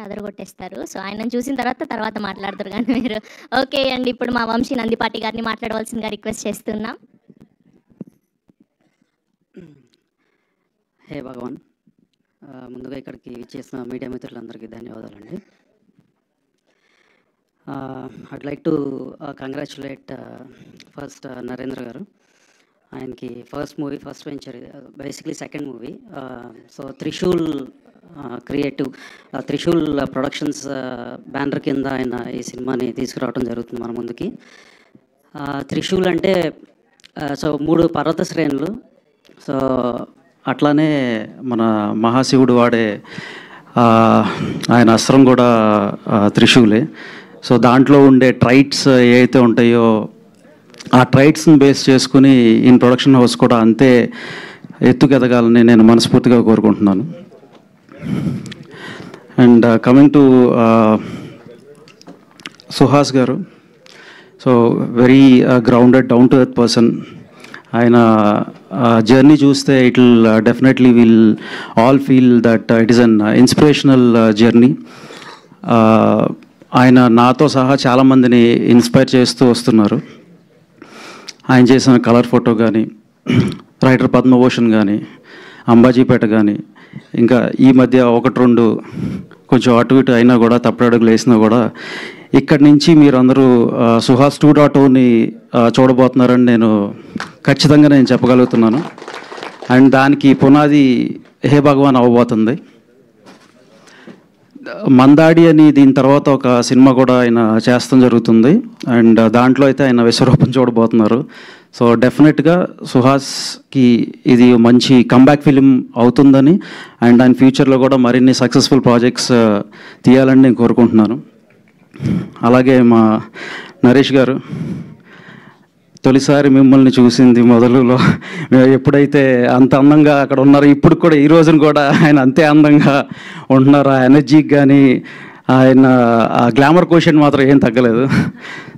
అదరగొట్టేస్తారు. So, ఆయనను చూసిన తర్వాత మాట్లాడతారు గానీ మీరు. ఓకే అండి. ఇప్పుడు మా వంశీ నందిపాటి గారిని మాట్లాడవలసిందిగా రిక్వెస్ట్ చేస్తున్నాం. హే భగవాన్, ముందుగా ఇక్కడికి విచ్చేసిన మీడియా మిత్రులందరికీ ధన్యవాదాలండి. I'd like to congratulate first Narendra గారు. ఆయనకి first movie, first venture, basically second movie. So Trishul creative, Trishul productions banner కింద ఆయన ఈ సినిమాని తీసుకురావడం జరుగుతుంది మన ముందుకి. త్రిశూల్ అంటే సో 3 పర్వత శ్రేణులు. సో అట్లానే మన మహాశివుడు వాడే ఆయన అస్త్రం కూడా త్రిశూలే. సో దాంట్లో ఉండే ట్రైట్స్ ఏవైతే ఉంటాయో ఆ ట్రైట్స్ని బేస్ చేసుకుని ఇన్ ప్రొడక్షన్ హౌస్ కూడా అంతే ఎత్తుకెదగాలని నేను మనస్ఫూర్తిగా కోరుకుంటున్నాను. అండ్ కమింగ్ టు సుహాస్ గారు, so very grounded, down to earth person. ఆయన జర్నీ చూస్తే it will definitely will all feel that it is an inspirational journey. ఆయన నాతో సహా చాలామందిని ఇన్స్పైర్ చేస్తూ వస్తున్నారు. ఆయన చేసిన కలర్ ఫోటో కానీ, రైటర్ పద్మభూషణ్ కానీ, అంబాజీపేట కానీ, ఇంకా ఈ మధ్య 1-2 కొంచెం అటు ఇటు అయినా కూడా, తప్పుడడుగులు వేసినా కూడా, ఇక్కడి నుంచి మీరందరూ సుహాస్ 2.0ని చూడబోతున్నారని ఖచ్చితంగా నేను చెప్పగలుగుతున్నాను. అండ్ దానికి పునాది హే భగవాన్ అవ్వబోతుంది. మందాడి అని దీని తర్వాత ఒక సినిమా కూడా ఆయన చేస్తాం జరుగుతుంది. అండ్ దాంట్లో అయితే ఆయన విశ్వరూపం చూడబోతున్నారు. సో డెఫినెట్గా సుహాస్కి ఇది మంచి కంబ్యాక్ ఫిలిం అవుతుందని, అండ్ ఆయన ఫ్యూచర్లో కూడా మరిన్ని సక్సెస్ఫుల్ ప్రాజెక్ట్స్ తీయాలని నేను కోరుకుంటున్నాను. అలాగే మా నరేష్ గారు, తొలిసారి మిమ్మల్ని చూసింది మొదలులో ఎప్పుడైతే అంత అందంగా అక్కడ ఉన్నారో, ఇప్పుడు కూడా ఈ రోజున కూడా ఆయన అంతే అందంగా ఉంటున్నారు. ఆ ఎనర్జీకి కానీ ఆయన ఆ గ్లామర్ క్వశ్చన్ మాత్రం ఏం తగ్గలేదు.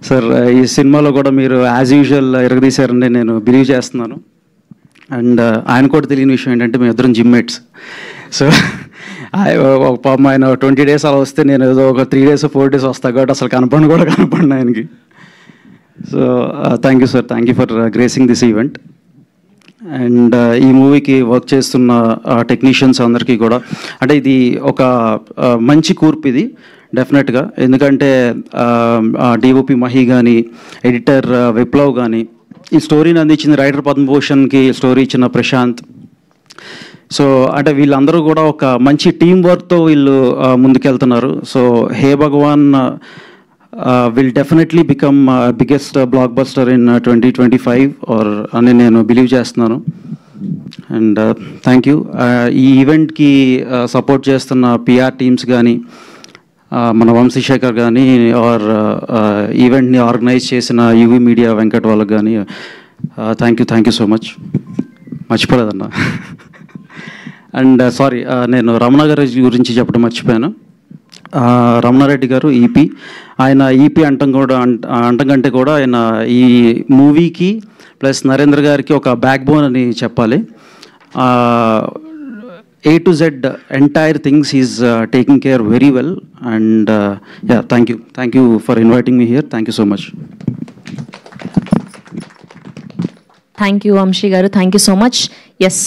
సార్, ఈ సినిమాలో కూడా మీరు యాజ్ యూజువల్ ఎరగదీశారని నేను బిలీవ్ చేస్తున్నాను. అండ్ ఆయన కూడా తెలియని విషయం ఏంటంటే మేము ఇద్దరం జిమ్మేట్స్. సో పాపం ఆయన 20 days అలా వస్తే నేను ఏదో ఒక 3 days 4 days వస్తాను కాబట్టి అసలు కనపడిన ఆయనకి. So thank you sir, thank you for gracing this event. And ఈ మూవీకి వర్క్ చేస్తున్న టెక్నీషియన్స్ అందరికీ కూడా, అంటే ఇది ఒక మంచి కూర్పు ఇది డెఫినెట్గా. ఎందుకంటే డిఓపి మహి కానీ, ఎడిటర్ విప్లవ్ కానీ, ఈ స్టోరీని అందించింది రైటర్ పద్మభూషణ్కి స్టోరీ ఇచ్చిన ప్రశాంత్. సో అంటే వీళ్ళందరూ కూడా ఒక మంచి టీం వర్క్తో వీళ్ళు ముందుకెళ్తున్నారు. So hey Bhagavan will definitely become biggest blockbuster in 2025 అని నేను బిలీవ్ చేస్తున్నాను. And thank you. ఈ ఈవెంట్కి సపోర్ట్ చేస్తున్న పిఆర్ టీమ్స్ కానీ, మన వంశీశేఖర్ కానీ, ఆర్ ఈవెంట్ని ఆర్గనైజ్ చేసిన యువి మీడియా వెంకట్ వాళ్ళకి కానీ థ్యాంక్ యూ సో మచ్. మర్చిపోలేదన్నా. అండ్ సారీ, నేను రమణ గారి గురించి చెప్పడం మర్చిపోయాను. రమణారెడ్డి గారు ఈపీ, ఆయన ఈపీ అంటకంటే కూడా ఆయన ఈ మూవీకి ప్లస్ నరేంద్ర గారికి ఒక బ్యాక్ బోన్ అని చెప్పాలి. A to Z entire things is taking care very well. And ya, thank you for inviting me here. Thank you so much. Thank you Vamshi గారు, thank you so much. Yes,